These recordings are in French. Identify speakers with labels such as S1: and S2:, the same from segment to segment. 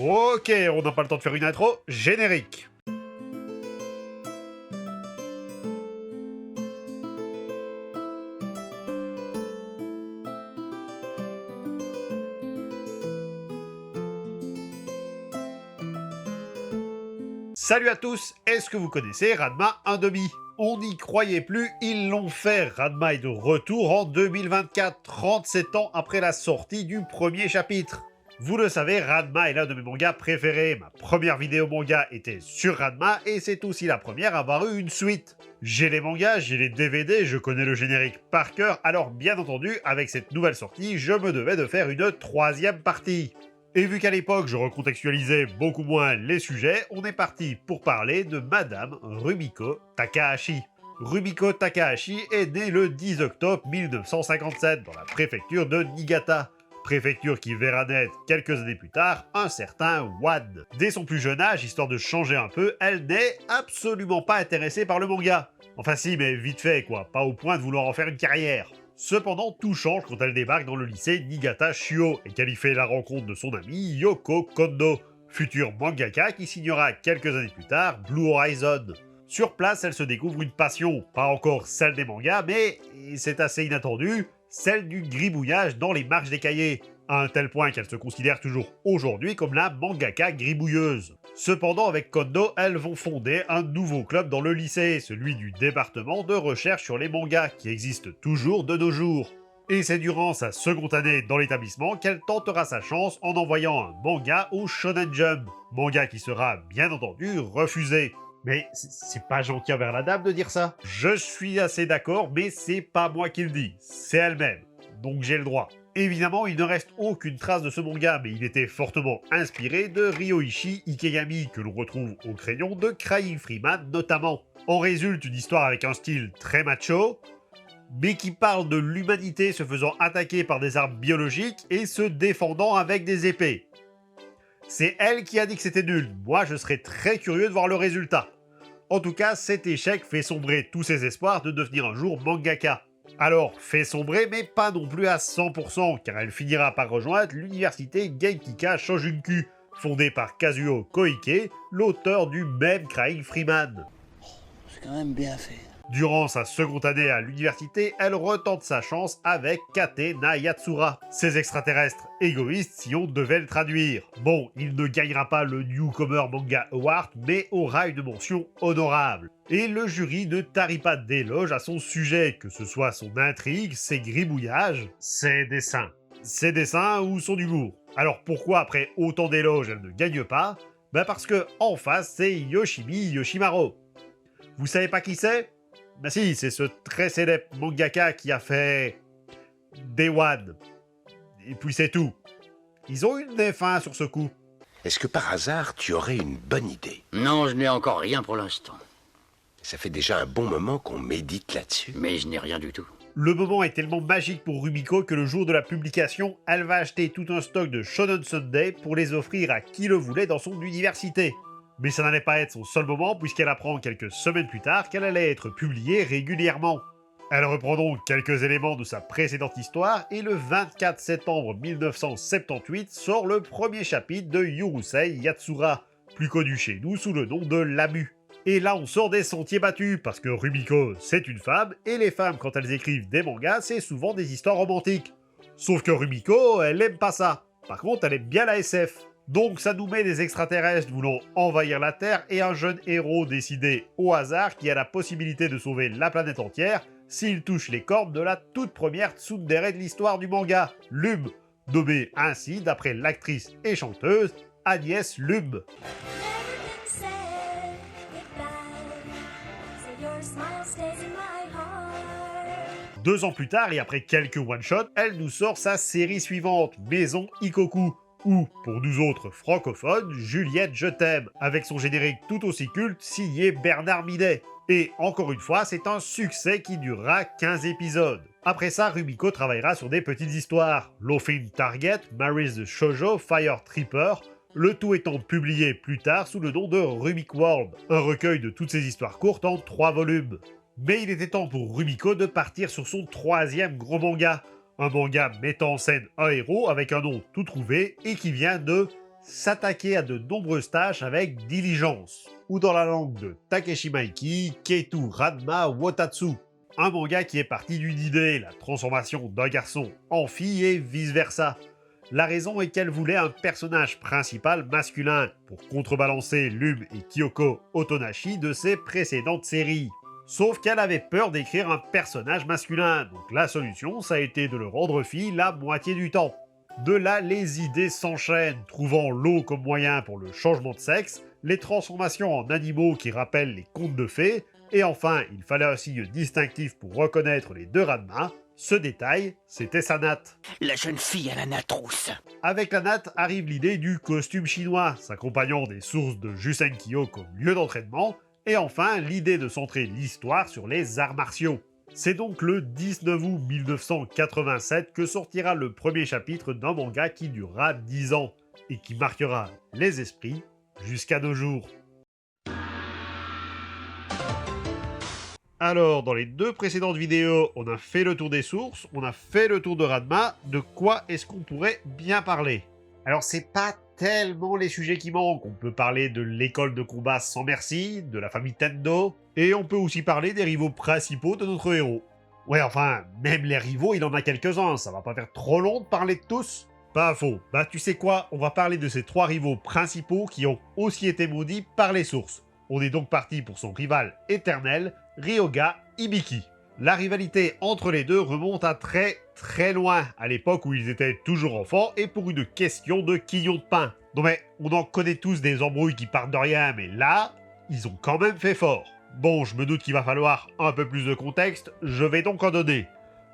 S1: Ok, on n'a pas le temps de faire une intro, générique. Salut à tous, est-ce que vous connaissez Ranma 1,5? On n'y croyait plus, ils l'ont fait. Ranma est de retour en 2024, 37 ans après la sortie du premier chapitre. Vous le savez, Ranma est l'un de mes mangas préférés. Ma première vidéo manga était sur Ranma et c'est aussi la première à avoir eu une suite. J'ai les mangas, j'ai les DVD, je connais le générique par cœur, alors bien entendu, avec cette nouvelle sortie, je me devais de faire une troisième partie. Et vu qu'à l'époque je recontextualisais beaucoup moins les sujets, on est parti pour parler de Madame Rumiko Takahashi. Rumiko Takahashi est née le 10 octobre 1957 dans la préfecture de Niigata. Préfecture qui verra naître quelques années plus tard un certain Wan. Dès son plus jeune âge, histoire de changer un peu, elle n'est absolument pas intéressée par le manga. Enfin si, mais vite fait quoi, pas au point de vouloir en faire une carrière. Cependant, tout change quand elle débarque dans le lycée Niigata Shuo et qu'elle y fait la rencontre de son amie Yoko Kondo, future mangaka qui signera quelques années plus tard Blue Horizon. Sur place, elle se découvre une passion, pas encore celle des mangas, mais, et c'est assez inattendu, celle du gribouillage dans les marges des cahiers, à un tel point qu'elle se considère toujours aujourd'hui comme la mangaka gribouilleuse. Cependant, avec Kondo, elles vont fonder un nouveau club dans le lycée, celui du département de recherche sur les mangas, qui existe toujours de nos jours. Et c'est durant sa seconde année dans l'établissement qu'elle tentera sa chance en envoyant un manga au Shonen Jump, manga qui sera bien entendu refusé. Mais c'est pas gentil envers la dame de dire ça. Je suis assez d'accord, mais c'est pas moi qui le dis, c'est elle-même. Donc j'ai le droit. Évidemment, il ne reste aucune trace de ce manga, mais il était fortement inspiré de Ryoichi Ikegami, que l'on retrouve au crayon de Crying Freeman notamment. En résulte une histoire avec un style très macho, mais qui parle de l'humanité se faisant attaquer par des armes biologiques et se défendant avec des épées. C'est elle qui a dit que c'était nul, moi je serais très curieux de voir le résultat. En tout cas, cet échec fait sombrer tous ses espoirs de devenir un jour mangaka. Alors, fait sombrer, mais pas non plus à 100%, car elle finira par rejoindre l'université Genkika Shojunku, fondée par Kazuo Koike, l'auteur du même Crying Freeman.
S2: C'est quand même bien fait.
S1: Durant sa seconde année à l'université, elle retente sa chance avec Kate na Yatsura. Ces extraterrestres égoïstes, si on devait le traduire. Bon, il ne gagnera pas le Newcomer Manga Award, mais aura une mention honorable. Et le jury ne tarit pas d'éloges à son sujet, que ce soit son intrigue, ses gribouillages, ses dessins. Ses dessins ou son humour. Alors pourquoi après autant d'éloges elle ne gagne pas? Ben parce que en face c'est Yoshimi Yoshimaro. Vous savez pas qui c'est? Bah si, c'est ce très célèbre mangaka qui a fait Day One. Et puis c'est tout. Ils ont une F1 sur ce coup.
S3: Est-ce que par hasard, tu aurais une bonne idée?
S2: Non, je n'ai encore rien pour l'instant.
S3: Ça fait déjà un bon moment qu'on médite là-dessus.
S2: Mais je n'ai rien du tout.
S1: Le moment est tellement magique pour Rumiko que le jour de la publication, elle va acheter tout un stock de Shonen Sunday pour les offrir à qui le voulait dans son université. Mais ça n'allait pas être son seul moment puisqu'elle apprend quelques semaines plus tard qu'elle allait être publiée régulièrement. Elle reprend donc quelques éléments de sa précédente histoire et le 24 septembre 1978 sort le premier chapitre de Yurusei Yatsura, plus connu chez nous sous le nom de Lamu. Et là on sort des sentiers battus parce que Rumiko c'est une femme et les femmes quand elles écrivent des mangas c'est souvent des histoires romantiques. Sauf que Rumiko elle aime pas ça, par contre elle aime bien la SF. Donc ça nous met des extraterrestres voulant envahir la Terre et un jeune héros décidé au hasard qui a la possibilité de sauver la planète entière s'il touche les cordes de la toute première tsundere de l'histoire du manga, Lum, nommée ainsi d'après l'actrice et chanteuse Agnès Lum. 2 ans plus tard et après quelques one-shots, elle nous sort sa série suivante, Maison Ikoku, ou, pour nous autres francophones, Juliette Je t'aime, avec son générique tout aussi culte signé Bernard Minet. Et encore une fois, c'est un succès qui durera 15 épisodes. Après ça, Rumiko travaillera sur des petites histoires, Laughing Target, Mary's the Shoujo, Fire Tripper, le tout étant publié plus tard sous le nom de Rumik World, un recueil de toutes ces histoires courtes en 3 volumes. Mais il était temps pour Rumiko de partir sur son 3e gros manga, un manga mettant en scène un héros avec un nom tout trouvé et qui vient de s'attaquer à de nombreuses tâches avec diligence, ou dans la langue de Takeshi Maiki, Keitu Ranma Wotatsu. Un manga qui est parti d'une idée, la transformation d'un garçon en fille et vice-versa. La raison est qu'elle voulait un personnage principal masculin pour contrebalancer Lum et Kyoko Otonashi de ses précédentes séries. Sauf qu'elle avait peur d'écrire un personnage masculin, donc la solution ça a été de le rendre fille la moitié du temps. De là, les idées s'enchaînent, trouvant l'eau comme moyen pour le changement de sexe, les transformations en animaux qui rappellent les contes de fées, et enfin, il fallait un signe distinctif pour reconnaître les deux Ranma. Ce détail, c'était sa natte.
S2: La jeune fille à la natrousse.
S1: Avec la natte arrive l'idée du costume chinois, s'accompagnant des sources de Jusenkyo comme lieu d'entraînement, et enfin l'idée de centrer l'histoire sur les arts martiaux. C'est donc le 19 août 1987 que sortira le premier chapitre d'un manga qui durera 10 ans, et qui marquera les esprits jusqu'à nos jours. Alors, dans les deux précédentes vidéos, on a fait le tour des sources, on a fait le tour de Ranma, de quoi est-ce qu'on pourrait bien parler? Alors, c'est pas tellement les sujets qui manquent, on peut parler de l'école de combat sans merci, de la famille Tendo, et on peut aussi parler des rivaux principaux de notre héros. Ouais, enfin, même les rivaux, il en a quelques-uns, ça va pas faire trop long de parler de tous? Pas faux, bah tu sais quoi, on va parler de ces trois rivaux principaux qui ont aussi été maudits par les sources. On est donc parti pour son rival éternel, Ryoga Hibiki. La rivalité entre les deux remonte à très loin, à l'époque où ils étaient toujours enfants et pour une question de quillon de pain. Non mais, on en connaît tous des embrouilles qui partent de rien, mais là, ils ont quand même fait fort. Bon, je me doute qu'il va falloir un peu plus de contexte, je vais donc en donner.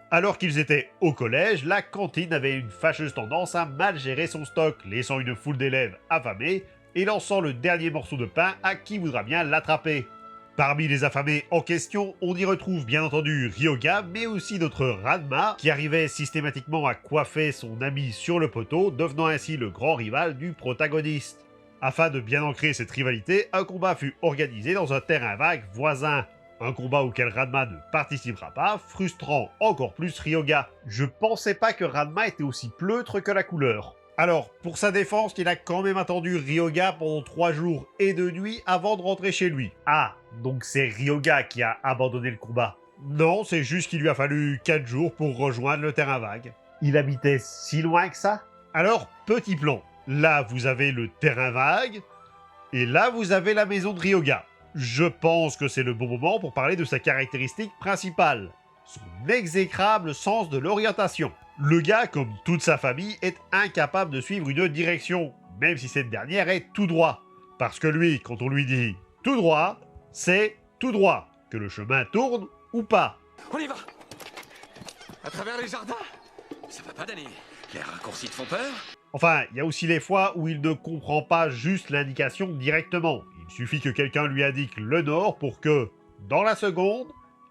S1: Alors qu'ils étaient au collège, la cantine avait une fâcheuse tendance à mal gérer son stock, laissant une foule d'élèves affamés et lançant le dernier morceau de pain à qui voudra bien l'attraper. Parmi les affamés en question, on y retrouve bien entendu Ryoga, mais aussi notre Ranma, qui arrivait systématiquement à coiffer son ami sur le poteau, devenant ainsi le grand rival du protagoniste. Afin de bien ancrer cette rivalité, un combat fut organisé dans un terrain vague voisin. Un combat auquel Ranma ne participera pas, frustrant encore plus Ryoga. Je pensais pas que Ranma était aussi pleutre que la couleur. Alors, pour sa défense, il a quand même attendu Ryoga pendant 3 jours et 2 nuits avant de rentrer chez lui. Ah, donc c'est Ryoga qui a abandonné le combat. Non, c'est juste qu'il lui a fallu 4 jours pour rejoindre le terrain vague. Il habitait si loin que ça? Alors, petit plan. Là, vous avez le terrain vague, et là, vous avez la maison de Ryoga. Je pense que c'est le bon moment pour parler de sa caractéristique principale. Son exécrable sens de l'orientation. Le gars, comme toute sa famille, est incapable de suivre une direction, même si cette dernière est tout droit. Parce que lui, quand on lui dit tout droit, c'est tout droit, que le chemin tourne ou pas.
S4: On y va! À travers les jardins? Ça va pas d'aller. Les raccourcis te font peur?
S1: Enfin, il y a aussi les fois où il ne comprend pas juste l'indication directement. Il suffit que quelqu'un lui indique le nord pour que, dans la seconde,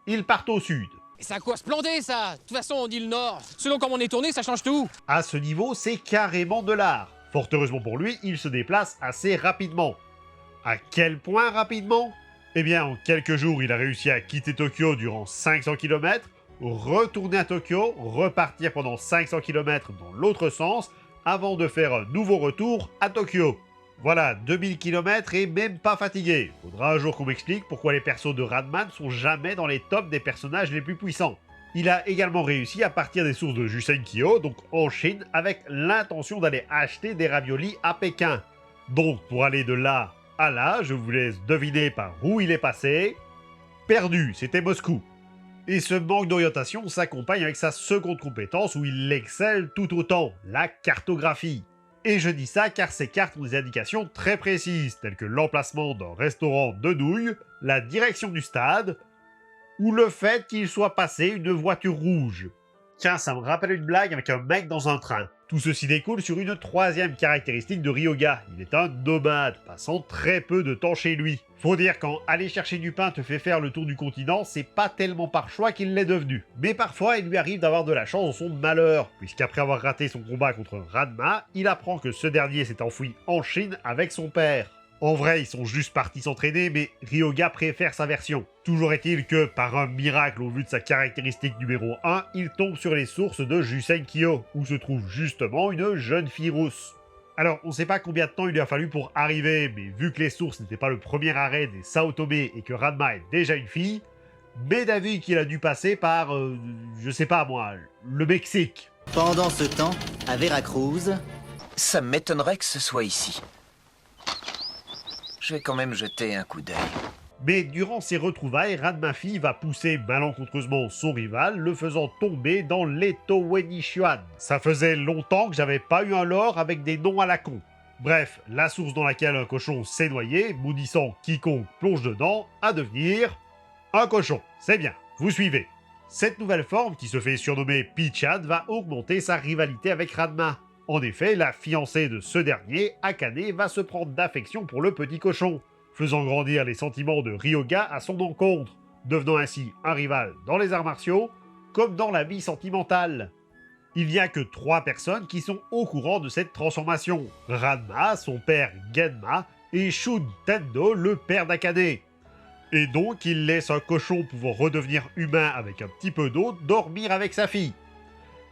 S1: il parte au sud.
S5: C'est à quoi se planter, ça? De toute façon, on dit le nord. Selon comment on est tourné, ça change tout.
S1: À ce niveau, c'est carrément de l'art. Fort heureusement pour lui, il se déplace assez rapidement. À quel point rapidement? Eh bien, en quelques jours, il a réussi à quitter Tokyo durant 500 km, retourner à Tokyo, repartir pendant 500 km dans l'autre sens, avant de faire un nouveau retour à Tokyo. Voilà, 2000 km et même pas fatigué. Faudra un jour qu'on m'explique pourquoi les persos de Ranma ne sont jamais dans les tops des personnages les plus puissants. Il a également réussi à partir des sources de Jusenkyo, donc en Chine, avec l'intention d'aller acheter des raviolis à Pékin. Donc pour aller de là à là, je vous laisse deviner par où il est passé. Perdu, c'était Moscou. Et ce manque d'orientation s'accompagne avec sa seconde compétence où il excelle tout autant, la cartographie. Et je dis ça car ces cartes ont des indications très précises, telles que l'emplacement d'un restaurant de nouilles, la direction du stade, ou le fait qu'il soit passé une voiture rouge. Tiens, ça me rappelle une blague avec un mec dans un train. Tout ceci découle sur une troisième caractéristique de Ryoga. Il est un nomade, passant très peu de temps chez lui. Faut dire quand aller chercher du pain te fait faire le tour du continent, c'est pas tellement par choix qu'il l'est devenu. Mais parfois, il lui arrive d'avoir de la chance dans son malheur, puisqu'après avoir raté son combat contre Ranma, il apprend que ce dernier s'est enfoui en Chine avec son père. En vrai, ils sont juste partis s'entraîner, mais Ryoga préfère sa version. Toujours est-il que, par un miracle au vu de sa caractéristique numéro 1, il tombe sur les sources de Jusenkyo, où se trouve justement une jeune fille rousse. Alors, on ne sait pas combien de temps il lui a fallu pour arriver, mais vu que les sources n'étaient pas le premier arrêt des Sao Tomé et que Ranma est déjà une fille, mais d'avis qu'il a dû passer par, je sais pas moi, le Mexique.
S6: Pendant ce temps, à Veracruz,
S2: Ça m'étonnerait que ce soit ici. Je vais quand même jeter un coup d'œil.
S1: Mais durant ces retrouvailles, Ranma fille va pousser malencontreusement son rival, le faisant tomber dans l'Eto Wenixuan. Ça faisait longtemps que j'avais pas eu un lore avec des noms à la con. Bref, la source dans laquelle un cochon s'est noyé, maudissant quiconque plonge dedans, à devenir un cochon. C'est bien, vous suivez. Cette nouvelle forme, qui se fait surnommer Pichan, va augmenter sa rivalité avec Ranma. En effet, la fiancée de ce dernier, Akane, va se prendre d'affection pour le petit cochon, faisant grandir les sentiments de Ryoga à son encontre, devenant ainsi un rival dans les arts martiaux, comme dans la vie sentimentale. Il n'y a que 3 personnes qui sont au courant de cette transformation. Ranma, son père Genma, et Shun Tendo, le père d'Akane. Et donc, il laisse un cochon pouvant redevenir humain avec un petit peu d'eau dormir avec sa fille.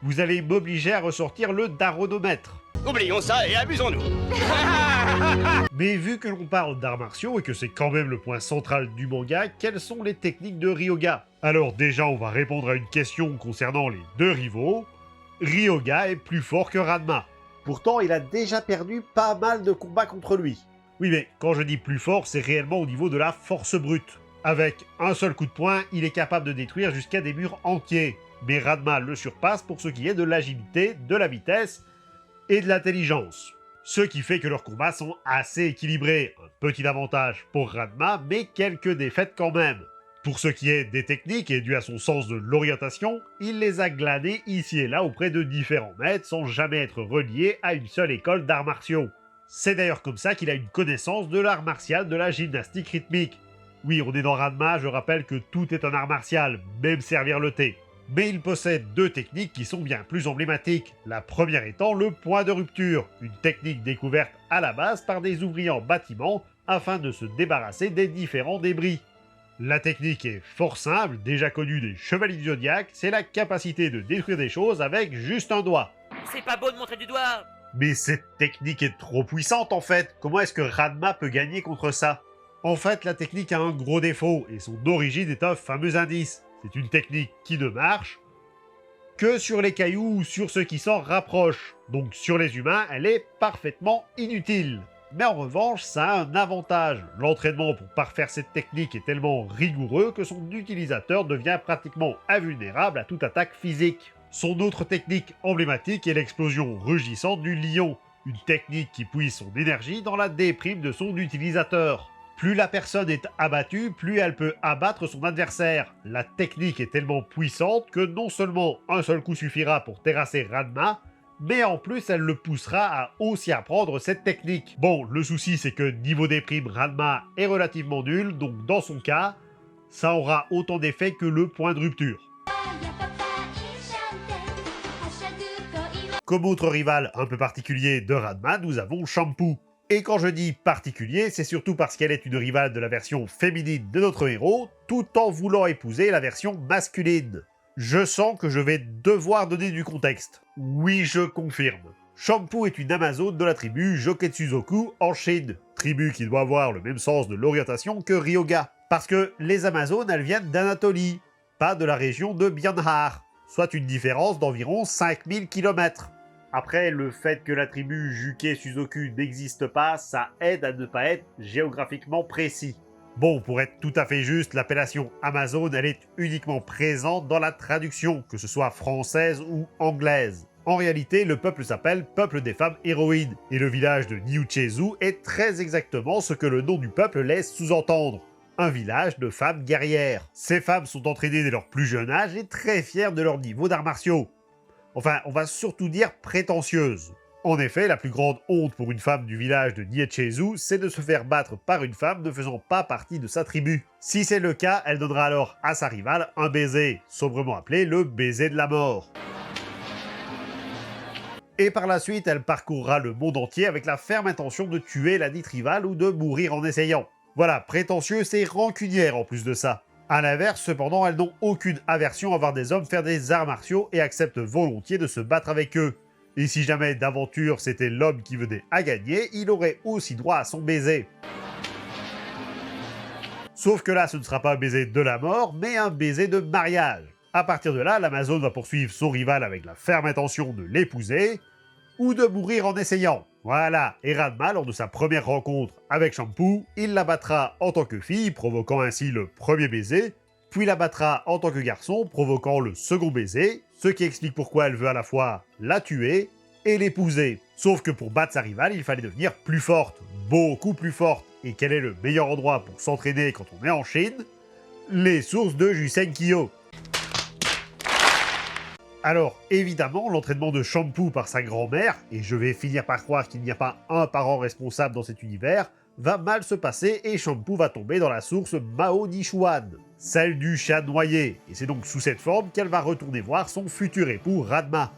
S1: Vous allez m'obliger à ressortir le daronomètre.
S7: Oublions ça et amusons-nous.
S1: Mais vu que l'on parle d'arts martiaux et que c'est quand même le point central du manga, quelles sont les techniques de Ryoga? Alors déjà, on va répondre à une question concernant les 2 rivaux. Ryoga est plus fort que Ranma. Pourtant, il a déjà perdu pas mal de combats contre lui. Oui, mais quand je dis plus fort, c'est réellement au niveau de la force brute. Avec un seul coup de poing, il est capable de détruire jusqu'à des murs entiers. Mais Ranma le surpasse pour ce qui est de l'agilité, de la vitesse et de l'intelligence. Ce qui fait que leurs combats sont assez équilibrés. Un petit avantage pour Ranma, mais quelques défaites quand même. Pour ce qui est des techniques et dû à son sens de l'orientation, il les a glanées ici et là auprès de différents maîtres sans jamais être relié à une seule école d'arts martiaux. C'est d'ailleurs comme ça qu'il a une connaissance de l'art martial de la gymnastique rythmique. Oui, on est dans Ranma, je rappelle que tout est un art martial, même servir le thé. Mais il possède 2 techniques qui sont bien plus emblématiques. La première étant le point de rupture, une technique découverte à la base par des ouvriers en bâtiment afin de se débarrasser des différents débris. La technique est fort simple, déjà connue des chevaliers du zodiaque, c'est la capacité de détruire des choses avec juste un doigt.
S7: C'est pas beau de montrer du doigt.
S1: Mais cette technique est trop puissante en fait, comment est-ce que Ranma peut gagner contre ça? En fait, la technique a un gros défaut, et son origine est un fameux indice. C'est une technique qui ne marche que sur les cailloux ou sur ceux qui s'en rapprochent. Donc sur les humains, elle est parfaitement inutile. Mais en revanche, ça a un avantage. L'entraînement pour parfaire cette technique est tellement rigoureux que son utilisateur devient pratiquement invulnérable à toute attaque physique. Son autre technique emblématique est l'explosion rugissante du lion, une technique qui puise son énergie dans la déprime de son utilisateur. Plus la personne est abattue, plus elle peut abattre son adversaire. La technique est tellement puissante que non seulement un seul coup suffira pour terrasser Ranma, mais en plus elle le poussera à aussi apprendre cette technique. Bon, le souci c'est que niveau déprime, Ranma est relativement nul, donc dans son cas, ça aura autant d'effet que le point de rupture. Comme autre rival un peu particulier de Ranma, nous avons Shampoo. Et quand je dis particulier, c'est surtout parce qu'elle est une rivale de la version féminine de notre héros, tout en voulant épouser la version masculine. Je sens que je vais devoir donner du contexte. Oui, je confirme. Shampoo est une amazone de la tribu Joketsuzoku en Chine, tribu qui doit avoir le même sens de l'orientation que Ryoga. Parce que les amazones, elles viennent d'Anatolie, pas de la région de Myanmar, soit une différence d'environ 5000 km. Après, le fait que la tribu Juke-Suzoku n'existe pas, ça aide à ne pas être géographiquement précis. Bon, pour être tout à fait juste, l'appellation Amazone, elle est uniquement présente dans la traduction, que ce soit française ou anglaise. En réalité, le peuple s'appelle Peuple des femmes héroïnes, et le village de Niuchezu est très exactement ce que le nom du peuple laisse sous-entendre. Un village de femmes guerrières. Ces femmes sont entraînées dès leur plus jeune âge et très fières de leur niveau d'arts martiaux. Enfin, on va surtout dire prétentieuse. En effet, la plus grande honte pour une femme du village de Niuchezu, c'est de se faire battre par une femme ne faisant pas partie de sa tribu. Si c'est le cas, elle donnera alors à sa rivale un baiser, sobrement appelé le baiser de la mort. Et par la suite, elle parcourra le monde entier avec la ferme intention de tuer la dite rivale ou de mourir en essayant. Voilà, prétentieuse et rancunière en plus de ça. A l'inverse, cependant, elles n'ont aucune aversion à voir des hommes faire des arts martiaux et acceptent volontiers de se battre avec eux. Et si jamais d'aventure c'était l'homme qui venait à gagner, il aurait aussi droit à son baiser. Sauf que là, ce ne sera pas un baiser de la mort, mais un baiser de mariage. À partir de là, l'Amazone va poursuivre son rival avec la ferme intention de l'épouser, ou de mourir en essayant. Voilà, et Ranma, lors de sa première rencontre avec Shampoo, il la battra en tant que fille, provoquant ainsi le premier baiser, puis la battra en tant que garçon, provoquant le second baiser, ce qui explique pourquoi elle veut à la fois la tuer et l'épouser. Sauf que pour battre sa rivale, il fallait devenir plus forte, beaucoup plus forte. Et quel est le meilleur endroit pour s'entraîner quand on est en Chine? Les sources de Jusenkyo. Alors, évidemment, l'entraînement de Shampoo par sa grand-mère, et je vais finir par croire qu'il n'y a pas un parent responsable dans cet univers, va mal se passer et Shampoo va tomber dans la source Mao Nishuan, celle du chat noyé, et c'est donc sous cette forme qu'elle va retourner voir son futur époux Ranma.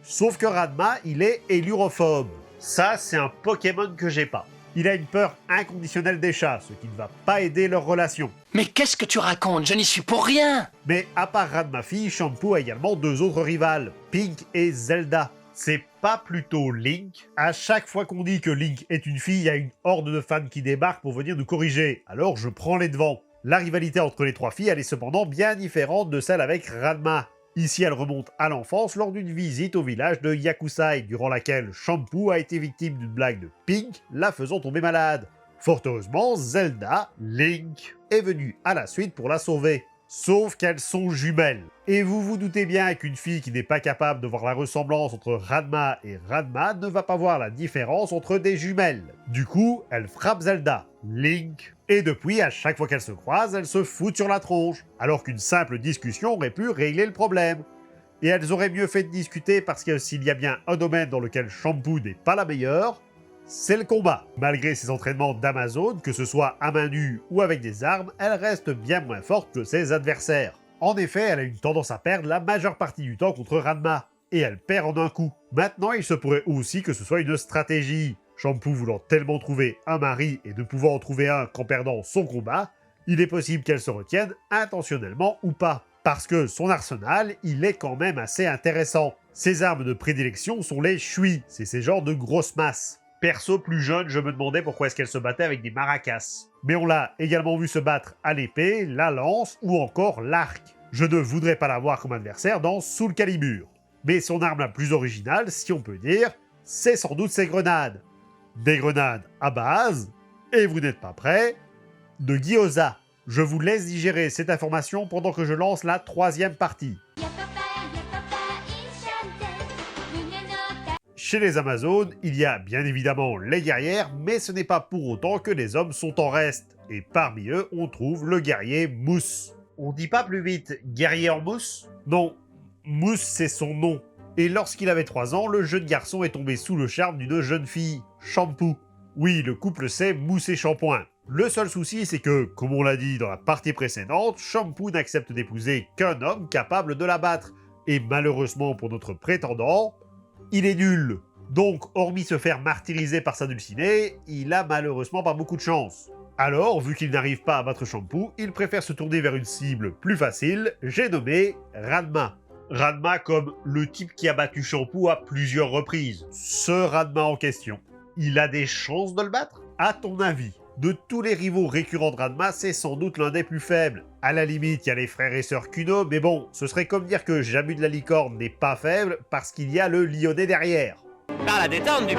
S1: Sauf que Ranma, il est élurophobe. Ça, c'est un Pokémon que j'ai pas. Il a une peur inconditionnelle des chats, ce qui ne va pas aider leur relation.
S2: Mais qu'est-ce que tu racontes? Je n'y suis pour rien.
S1: Mais à part Ranma fille, Shampoo a également deux autres rivales, Pink et Zelda. C'est pas plutôt Link? À chaque fois qu'on dit que Link est une fille, il y a une horde de fans qui débarquent pour venir nous corriger, alors je prends les devants. La rivalité entre les trois filles, elle est cependant bien différente de celle avec Ranma. Ici, elle remonte à l'enfance lors d'une visite au village de Yakusai, durant laquelle Shampoo a été victime d'une blague de Pink, la faisant tomber malade. Fort heureusement, Zelda, Link, est venue à la suite pour la sauver. Sauf qu'elles sont jumelles. Et vous vous doutez bien qu'une fille qui n'est pas capable de voir la ressemblance entre Ranma et Ranma ne va pas voir la différence entre des jumelles. Du coup, elle frappe Zelda, Link, et depuis, à chaque fois qu'elles se croisent, elles se foutent sur la tronche, alors qu'une simple discussion aurait pu régler le problème. Et elles auraient mieux fait de discuter parce que s'il y a bien un domaine dans lequel Shampoo n'est pas la meilleure, c'est le combat. Malgré ses entraînements d'Amazone, que ce soit à main nue ou avec des armes, elle reste bien moins forte que ses adversaires. En effet, elle a une tendance à perdre la majeure partie du temps contre Ranma, et elle perd en un coup. Maintenant, il se pourrait aussi que ce soit une stratégie. Shampoo voulant tellement trouver un mari et ne pouvant en trouver un qu'en perdant son combat, il est possible qu'elle se retienne intentionnellement ou pas. Parce que son arsenal, il est quand même assez intéressant. Ses armes de prédilection sont les shui, c'est ces genres de grosses masses. Perso, plus jeune, je me demandais pourquoi est-ce qu'elle se battait avec des maracas. Mais on l'a également vu se battre à l'épée, la lance ou encore l'arc. Je ne voudrais pas l'avoir comme adversaire dans Soul Calibur. Mais son arme la plus originale, si on peut dire, c'est sans doute ses grenades. Des grenades à base, et vous n'êtes pas prêts, de gyoza. Je vous laisse digérer cette information pendant que je lance la troisième partie. Chez les Amazones, il y a bien évidemment les guerrières, mais ce n'est pas pour autant que les hommes sont en reste. Et parmi eux, on trouve le guerrier Mousse. On dit pas plus vite guerrier en mousse? Non, Mousse c'est son nom. Et lorsqu'il avait 3 ans, le jeune garçon est tombé sous le charme d'une jeune fille, Shampoo. Oui, le couple c'est Mousse et Shampoing. Le seul souci, c'est que, comme on l'a dit dans la partie précédente, Shampoo n'accepte d'épouser qu'un homme capable de la battre. Et malheureusement pour notre prétendant, il est nul. Donc, hormis se faire martyriser par sa dulcinée, il a malheureusement pas beaucoup de chance. Alors, vu qu'il n'arrive pas à battre Shampoo, il préfère se tourner vers une cible plus facile, j'ai nommé Ranma. Ranma comme le type qui a battu Shampoo à plusieurs reprises. Ce Ranma en question. Il a des chances de le battre? À ton avis? De tous les rivaux récurrents de Ranma, c'est sans doute l'un des plus faibles. À la limite, il y a les frères et sœurs Kuno, mais bon, ce serait comme dire que Jamu de la licorne n'est pas faible parce qu'il y a le lyonnais derrière.
S7: Par la détente du...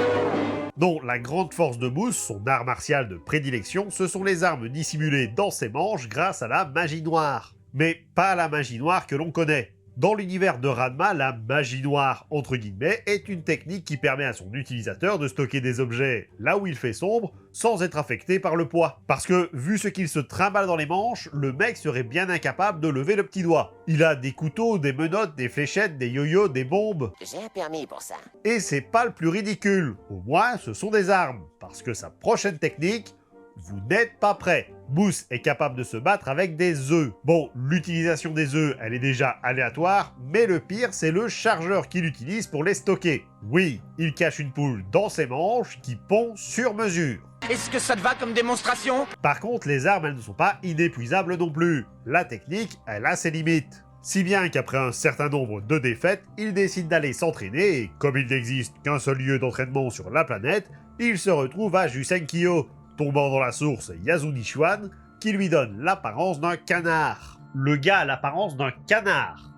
S1: Non, la grande force de Mousse, son art martial de prédilection, ce sont les armes dissimulées dans ses manches grâce à la magie noire. Mais pas la magie noire que l'on connaît. Dans l'univers de Ranma, la magie noire, entre guillemets, est une technique qui permet à son utilisateur de stocker des objets là où il fait sombre, sans être affecté par le poids. Parce que, vu ce qu'il se trimballe dans les manches, le mec serait bien incapable de lever le petit doigt. Il a des couteaux, des menottes, des fléchettes, des yo-yo, des bombes.
S8: J'ai un permis pour ça.
S1: Et c'est pas le plus ridicule. Au moins, ce sont des armes. Parce que sa prochaine technique, vous n'êtes pas prêt. Mousse est capable de se battre avec des œufs. Bon, l'utilisation des œufs, elle est déjà aléatoire, mais le pire, c'est le chargeur qu'il utilise pour les stocker. Oui, il cache une poule dans ses manches qui pond sur mesure.
S2: Est-ce que ça te va comme démonstration?
S1: Par contre, les armes, elles ne sont pas inépuisables non plus. La technique, elle a ses limites. Si bien qu'après un certain nombre de défaites, il décide d'aller s'entraîner et comme il n'existe qu'un seul lieu d'entraînement sur la planète, il se retrouve à Jusenkyo, tombant dans la source Yasunishuan, qui lui donne l'apparence d'un canard. Le gars a l'apparence d'un canard.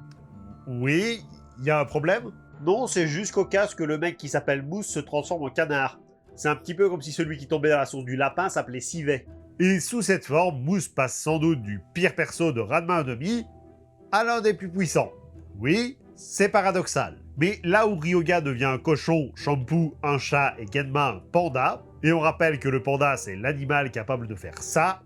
S1: Oui, il y a un problème? Non, c'est juste cocasse que le mec qui s'appelle Mousse se transforme en canard. C'est un petit peu comme si celui qui tombait dans la source du lapin s'appelait Sivet. Et sous cette forme, Mousse passe sans doute du pire perso de Ranma 1,5 à l'un des plus puissants. Oui, c'est paradoxal. Mais là où Ryoga devient un cochon, Shampoo un chat et Genma un panda, et on rappelle que le panda c'est l'animal capable de faire ça,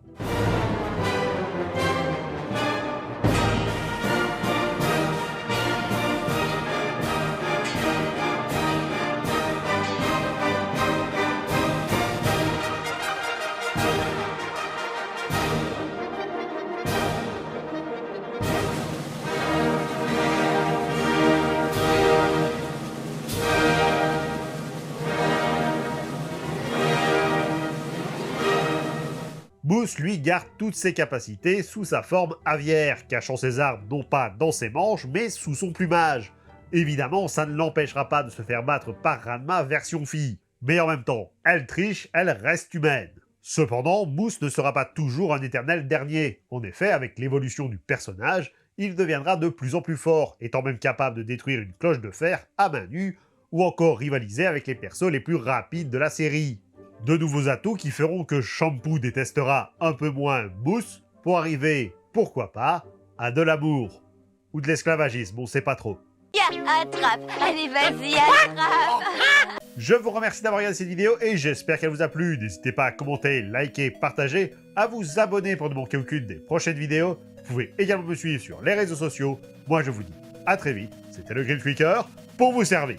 S1: Mousse, lui, garde toutes ses capacités sous sa forme aviaire, cachant ses armes non pas dans ses manches, mais sous son plumage. Évidemment, ça ne l'empêchera pas de se faire battre par Ranma version fille. Mais en même temps, elle triche, elle reste humaine. Cependant, Mousse ne sera pas toujours un éternel dernier. En effet, avec l'évolution du personnage, il deviendra de plus en plus fort, étant même capable de détruire une cloche de fer à main nue, ou encore rivaliser avec les persos les plus rapides de la série. De nouveaux atouts qui feront que Shampoo détestera un peu moins Mousse pour arriver, pourquoi pas, à de l'amour. Ou de l'esclavagisme, on sait pas trop.
S8: Attrape. Allez, vas-y, attrape.
S1: Je vous remercie d'avoir regardé cette vidéo et j'espère qu'elle vous a plu. N'hésitez pas à commenter, liker, partager, à vous abonner pour ne manquer aucune des prochaines vidéos. Vous pouvez également me suivre sur les réseaux sociaux. Moi je vous dis à très vite, c'était le Grill Tweaker pour vous servir.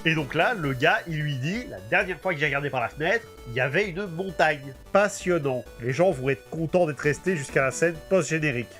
S1: Et donc là, le gars, il lui dit, la dernière fois que j'ai regardé par la fenêtre, il y avait une montagne. Passionnant. Les gens vont être contents d'être restés jusqu'à la scène post-générique.